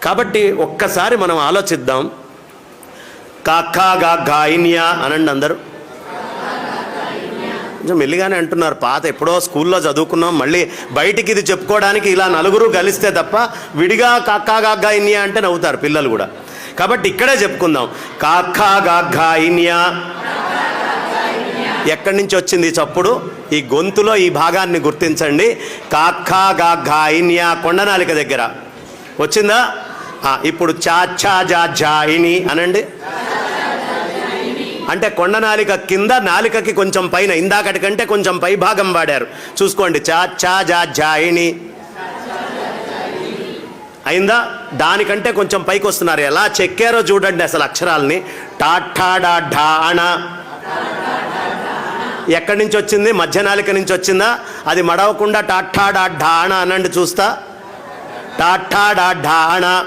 కాబట్టి ఒక్కసారి మనం ఆలోచిద్దాం. కాకా గా గాయిన్యా అనండి అందరూ. కొంచెం మెల్లిగానే అంటున్నారు. పాత ఎప్పుడో స్కూల్లో చదువుకున్నాం, మళ్ళీ బయటికి ఇది చెప్పుకోవడానికి ఇలా నలుగురు కలిస్తే తప్ప విడిగా కాకా గా గాయిన్యా అంటే నవ్వుతారు పిల్లలు కూడా. కాబట్టి ఇక్కడే చెప్పుకుందాం. కాకా గా గాయిన్యా. ఎక్కడి నుంచి వచ్చింది ఈ చప్పుడు? ఈ గొంతులో ఈ భాగాన్ని గుర్తించండి. కాకా గా గాయిన్యా కొండనాలిక దగ్గర వచ్చిందా? ఇప్పుడు చా చా జా జాయిని అనండి. అంటే కొండనాలిక కింద, నాలికకి కొంచెం పైన, ఇందాకటి కంటే కొంచెం పై భాగం వాడారు. చూసుకోండి. చా చా జా జాయిని అయిందా? దానికంటే కొంచెం పైకి వస్తున్నారు. ఎలా చెక్కారో చూడండి అసలు అక్షరాలని. టాఠా డా ఢా అణ ఎక్కడి నుంచి వచ్చింది? మధ్యనాలిక నుంచి వచ్చిందా? అది మడవకుండా టాఠా డా ఢా అణ అనండి చూస్తా. టాఠా డా ఢా అణ.